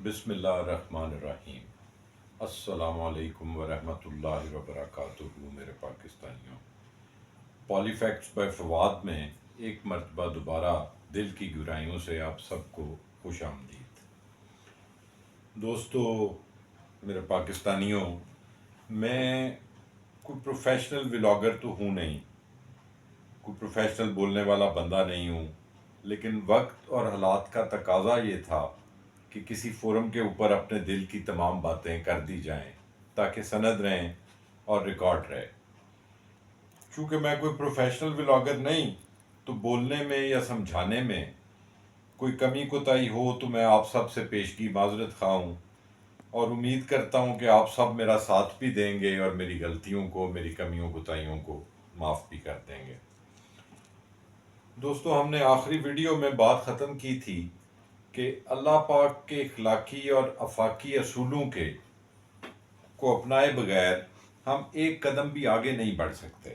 بسم اللہ الرحمن الرحیم۔ السلام علیکم ورحمۃ اللہ وبرکاتہ میرے پاکستانیوں۔ پالی فیکٹس بائی فواد میں ایک مرتبہ دوبارہ دل کی گہرائیوں سے آپ سب کو خوش آمدید۔ دوستو، میرے پاکستانیوں، میں کوئی پروفیشنل ولاگر تو ہوں نہیں، کوئی پروفیشنل بولنے والا بندہ نہیں ہوں، لیکن وقت اور حالات کا تقاضا یہ تھا کہ کسی فورم کے اوپر اپنے دل کی تمام باتیں کر دی جائیں تاکہ سند رہیں اور ریکارڈ رہے۔ چونکہ میں کوئی پروفیشنل ولاگر نہیں، تو بولنے میں یا سمجھانے میں کوئی کمی کوتاہی ہو تو میں آپ سب سے پیشگی معذرت خواہ ہوں، اور امید کرتا ہوں کہ آپ سب میرا ساتھ بھی دیں گے اور میری غلطیوں کو، میری کمیوں کوتاہیوں کو معاف بھی کر دیں گے۔ دوستو، ہم نے آخری ویڈیو میں بات ختم کی تھی کہ اللہ پاک کے اخلاقی اور افاقی اصولوں کو اپنائے بغیر ہم ایک قدم بھی آگے نہیں بڑھ سکتے۔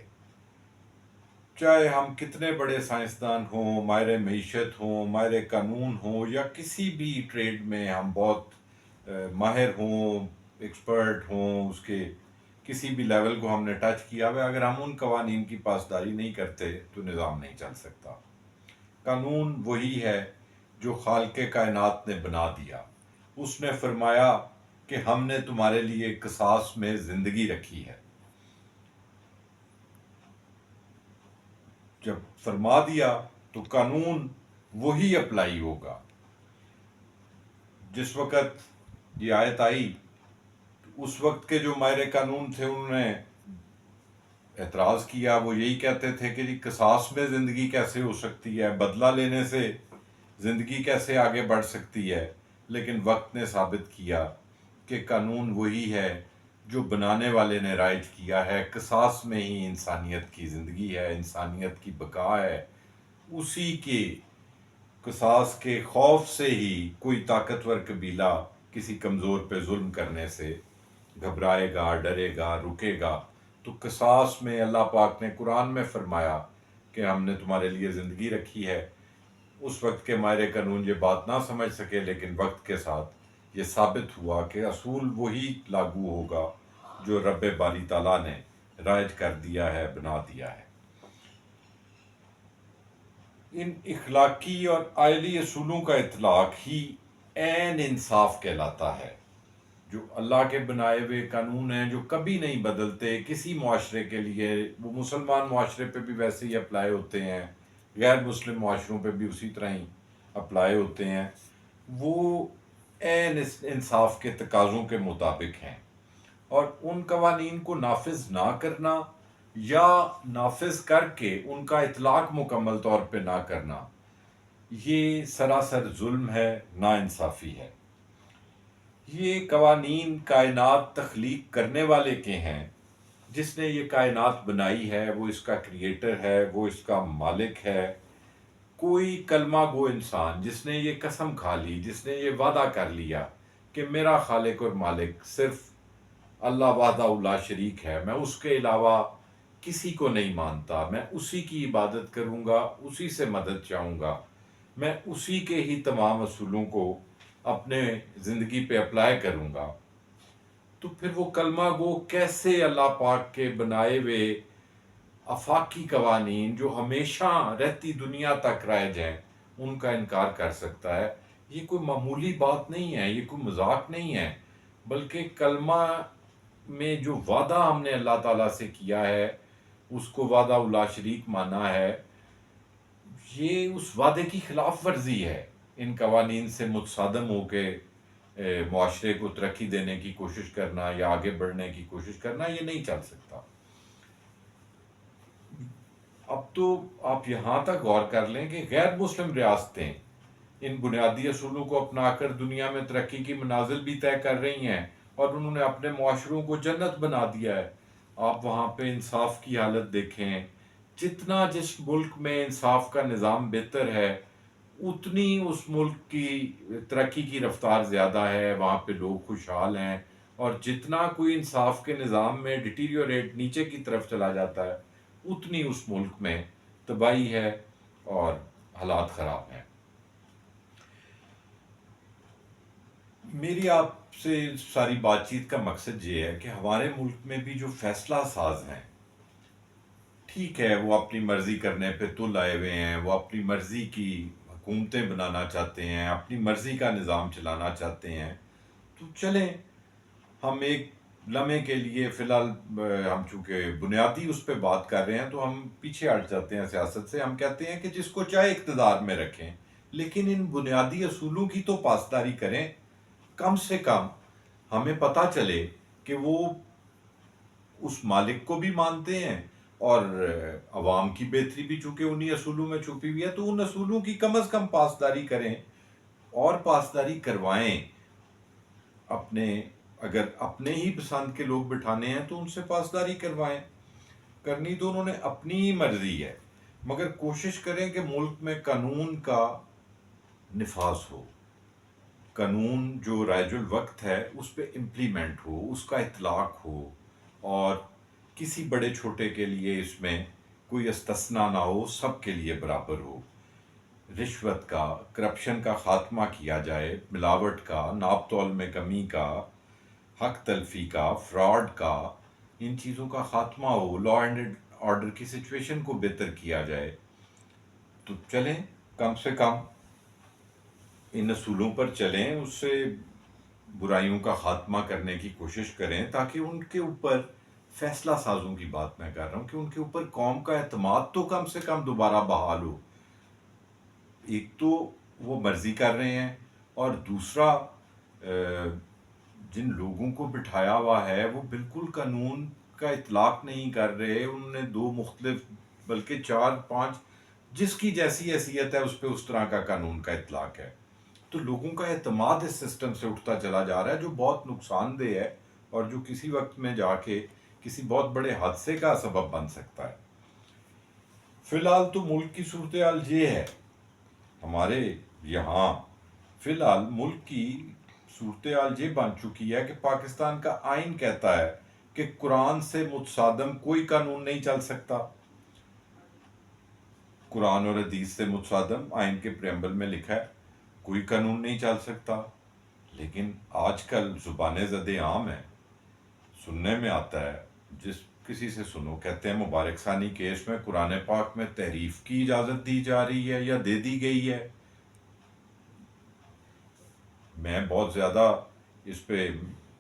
چاہے ہم کتنے بڑے سائنسدان ہوں، ماہر معیشت ہوں، ماہر قانون ہوں، یا کسی بھی ٹریڈ میں ہم بہت ماہر ہوں، ایکسپرٹ ہوں، اس کے کسی بھی لیول کو ہم نے ٹچ کیا ہوا، اگر ہم ان قوانین کی پاسداری نہیں کرتے تو نظام نہیں چل سکتا۔ قانون وہی ہے جو خالق کائنات نے بنا دیا۔ اس نے فرمایا کہ ہم نے تمہارے لیے قصاص میں زندگی رکھی ہے۔ جب فرما دیا تو قانون وہی اپلائی ہوگا۔ جس وقت یہ آیت آئی، اس وقت کے جو ماہر قانون تھے انہوں نے اعتراض کیا۔ وہ یہی کہتے تھے کہ جی قصاص میں زندگی کیسے ہو سکتی ہے، بدلہ لینے سے زندگی کیسے آگے بڑھ سکتی ہے؟ لیکن وقت نے ثابت کیا کہ قانون وہی ہے جو بنانے والے نے رائج کیا ہے۔ قصاص میں ہی انسانیت کی زندگی ہے، انسانیت کی بقا ہے۔ اسی کے قصاص کے خوف سے ہی کوئی طاقتور قبیلہ کسی کمزور پہ ظلم کرنے سے گھبرائے گا، ڈرے گا، رکے گا۔ تو قصاص میں اللہ پاک نے قرآن میں فرمایا کہ ہم نے تمہارے لیے زندگی رکھی ہے۔ اس وقت کے ماہر قانون یہ بات نہ سمجھ سکے، لیکن وقت کے ساتھ یہ ثابت ہوا کہ اصول وہی لاگو ہوگا جو رب باری تعالیٰ نے رائج کر دیا ہے، بنا دیا ہے۔ ان اخلاقی اور آئلی اصولوں کا اطلاق ہی عین انصاف کہلاتا ہے۔ جو اللہ کے بنائے ہوئے قانون ہیں جو کبھی نہیں بدلتے، کسی معاشرے کے لیے، وہ مسلمان معاشرے پہ بھی ویسے ہی اپلائی ہوتے ہیں، غیر مسلم معاشروں پہ بھی اسی طرح ہی اپلائی ہوتے ہیں، وہ عین انصاف کے تقاضوں کے مطابق ہیں۔ اور ان قوانین کو نافذ نہ کرنا یا نافذ کر کے ان کا اطلاق مکمل طور پہ نہ کرنا، یہ سراسر ظلم ہے، ناانصافی ہے۔ یہ قوانین کائنات تخلیق کرنے والے کے ہیں۔ جس نے یہ کائنات بنائی ہے وہ اس کا کریٹر ہے، وہ اس کا مالک ہے۔ کوئی کلمہ گو انسان جس نے یہ قسم کھا لی، جس نے یہ وعدہ کر لیا کہ میرا خالق اور مالک صرف اللہ وحدہ لا شریک ہے، میں اس کے علاوہ کسی کو نہیں مانتا، میں اسی کی عبادت کروں گا، اسی سے مدد چاہوں گا، میں اسی کے ہی تمام اصولوں کو اپنے زندگی پہ اپلائی کروں گا، تو پھر وہ کلمہ گو کیسے اللہ پاک کے بنائے ہوئے آفاقی قوانین جو ہمیشہ رہتی دنیا تک رائج ہیں ان کا انکار کر سکتا ہے؟ یہ کوئی معمولی بات نہیں ہے، یہ کوئی مذاق نہیں ہے، بلکہ کلمہ میں جو وعدہ ہم نے اللہ تعالیٰ سے کیا ہے، اس کو وعدہ لا شریک مانا ہے، یہ اس وعدے کی خلاف ورزی ہے۔ ان قوانین سے متصادم ہو کے معاشرے کو ترقی دینے کی کوشش کرنا یا آگے بڑھنے کی کوشش کرنا، یہ نہیں چل سکتا۔ اب تو آپ یہاں تک غور کر لیں کہ غیر مسلم ریاستیں ان بنیادی اصولوں کو اپنا کر دنیا میں ترقی کی منازل بھی طے کر رہی ہیں، اور انہوں نے اپنے معاشروں کو جنت بنا دیا ہے۔ آپ وہاں پہ انصاف کی حالت دیکھیں، جتنا جس ملک میں انصاف کا نظام بہتر ہے اتنی اس ملک کی ترقی کی رفتار زیادہ ہے، وہاں پہ لوگ خوشحال ہیں، اور جتنا کوئی انصاف کے نظام میں ڈیٹیریوریٹ نیچے کی طرف چلا جاتا ہے اتنی اس ملک میں تباہی ہے اور حالات خراب ہیں۔ میری آپ سے ساری بات چیت کا مقصد یہ ہے کہ ہمارے ملک میں بھی جو فیصلہ ساز ہیں، ٹھیک ہے، وہ اپنی مرضی کرنے پہ تل آئے ہوئے ہیں، وہ اپنی مرضی کی حکومتیں بنانا چاہتے ہیں، اپنی مرضی کا نظام چلانا چاہتے ہیں، تو چلیں، ہم ایک لمحے کے لیے فی الحال ہم چونکہ بنیادی اس پہ بات کر رہے ہیں تو ہم پیچھے ہٹ جاتے ہیں سیاست سے. ہم کہتے ہیں کہ جس کو چاہے اقتدار میں رکھیں، لیکن ان بنیادی اصولوں کی تو پاسداری کریں. کم سے کم ہمیں پتہ چلے کہ وہ اس مالک کو بھی مانتے ہیں، اور عوام کی بہتری بھی چونکہ انہی اصولوں میں چھپی ہوئی ہے، تو ان اصولوں کی کم از کم پاسداری کریں اور پاسداری کروائیں. اپنے اگر اپنے ہی پسند کے لوگ بٹھانے ہیں تو ان سے پاسداری کروائیں. کرنی تو انہوں نے اپنی ہی مرضی ہے، مگر کوشش کریں کہ ملک میں قانون کا نفاذ ہو، قانون جو رائج الوقت ہے اس پہ امپلیمنٹ ہو، اس کا اطلاق ہو، اور کسی بڑے چھوٹے کے لیے اس میں کوئی استثناء نہ ہو، سب کے لیے برابر ہو. رشوت کا، کرپشن کا خاتمہ کیا جائے، ملاوٹ کا، ناپ تول میں کمی کا، حق تلفی کا، فراڈ کا، ان چیزوں کا خاتمہ ہو، لا اینڈ آرڈر کی سچویشن کو بہتر کیا جائے. تو چلیں، کم سے کم ان اصولوں پر چلیں، اس سے برائیوں کا خاتمہ کرنے کی کوشش کریں، تاکہ ان کے اوپر فیصلہ سازوں کی بات میں کر رہا ہوں کہ ان کے اوپر قوم کا اعتماد تو کم سے کم دوبارہ بحال ہو. ایک تو وہ مرضی کر رہے ہیں، اور دوسرا جن لوگوں کو بٹھایا ہوا ہے وہ بالکل قانون کا اطلاق نہیں کر رہے. انہوں نے 2 مختلف بلکہ 4 5 جس کی جیسی حیثیت ہے اس پہ اس طرح کا قانون کا اطلاق ہے. تو لوگوں کا اعتماد اس سسٹم سے اٹھتا چلا جا رہا ہے، جو بہت نقصان دہ ہے اور جو کسی وقت میں جا کے کسی بہت بڑے حادثے کا سبب بن سکتا ہے. فی الحال تو ملک کی صورتحال یہ ہے، ہمارے یہاں فی الحال ملک کی صورتحال یہ بن چکی ہے کہ پاکستان کا آئین کہتا ہے کہ قرآن سے متصادم کوئی قانون نہیں چل سکتا. قرآن اور حدیث سے متصادم آئین کے پریمبل میں لکھا ہے کوئی قانون نہیں چل سکتا. لیکن آج کل زبانیں زد عام ہیں، سننے میں آتا ہے، جس کسی سے سنو کہتے ہیں مبارک ثانی کیس میں قرآن پاک میں تحریف کی اجازت دی جا رہی ہے یا دے دی گئی ہے. میں بہت زیادہ اس پہ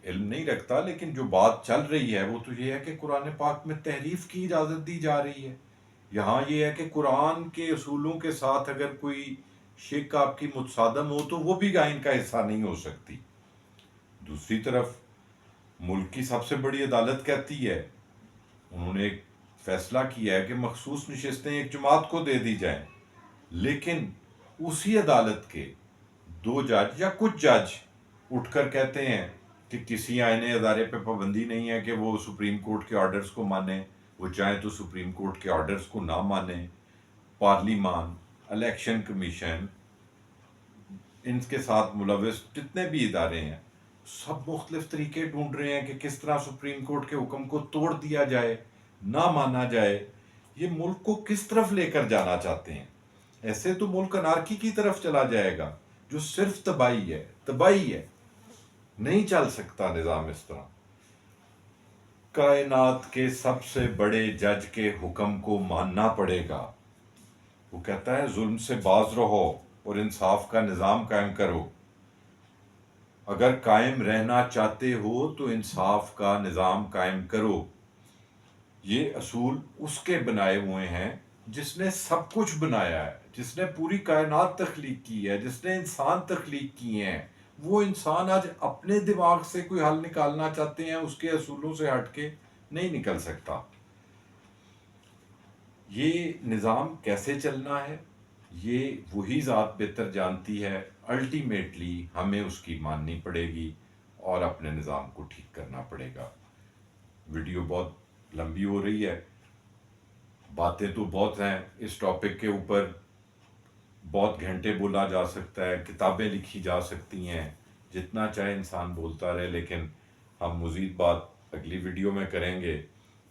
علم نہیں رکھتا، لیکن جو بات چل رہی ہے وہ تو یہ ہے کہ قرآن پاک میں تحریف کی اجازت دی جا رہی ہے. یہاں یہ ہے کہ قرآن کے اصولوں کے ساتھ اگر کوئی شک آپ کی متصادم ہو تو وہ بھی آئین کا حصہ نہیں ہو سکتی. دوسری طرف ملک کی سب سے بڑی عدالت کہتی ہے، انہوں نے ایک فیصلہ کیا ہے کہ مخصوص نشستیں ایک جماعت کو دے دی جائیں، لیکن اسی عدالت کے 2 جج یا کچھ جج اٹھ کر کہتے ہیں کہ کسی آئینی ادارے پہ پابندی نہیں ہے کہ وہ سپریم کورٹ کے آرڈرز کو مانے، وہ چاہیں تو سپریم کورٹ کے آرڈرز کو نہ مانے. پارلیمان، الیکشن کمیشن، ان کے ساتھ ملوث جتنے بھی ادارے ہیں، سب مختلف طریقے ڈھونڈ رہے ہیں کہ کس طرح سپریم کورٹ کے حکم کو توڑ دیا جائے، نہ مانا جائے. یہ ملک کو کس طرف لے کر جانا چاہتے ہیں؟ ایسے تو ملک انارکی کی طرف چلا جائے گا، جو صرف تباہی ہے. نہیں چل سکتا نظام اس طرح. کائنات کے سب سے بڑے جج کے حکم کو ماننا پڑے گا. وہ کہتا ہے ظلم سے باز رہو اور انصاف کا نظام قائم کرو. اگر قائم رہنا چاہتے ہو تو انصاف کا نظام قائم کرو. یہ اصول اس کے بنائے ہوئے ہیں جس نے سب کچھ بنایا ہے، جس نے پوری کائنات تخلیق کی ہے، جس نے انسان تخلیق کیے ہیں. وہ انسان آج اپنے دماغ سے کوئی حل نکالنا چاہتے ہیں، اس کے اصولوں سے ہٹ کے نہیں نکل سکتا. یہ نظام کیسے چلنا ہے یہ وہی ذات بہتر جانتی ہے. الٹیمیٹلی ہمیں اس کی ماننی پڑے گی اور اپنے نظام کو ٹھیک کرنا پڑے گا. ویڈیو بہت لمبی ہو رہی ہے، باتیں تو بہت ہیں اس ٹاپک کے اوپر، بہت گھنٹے بولا جا سکتا ہے، کتابیں لکھی جا سکتی ہیں، جتنا چاہے انسان بولتا رہے. لیکن ہم مزید بات اگلی ویڈیو میں کریں گے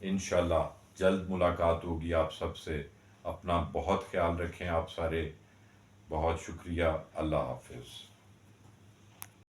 انشاءاللہ. جلد ملاقات ہوگی آپ سب سے. اپنا بہت خیال رکھیں آپ سارے. بہت شکریہ. اللہ حافظ.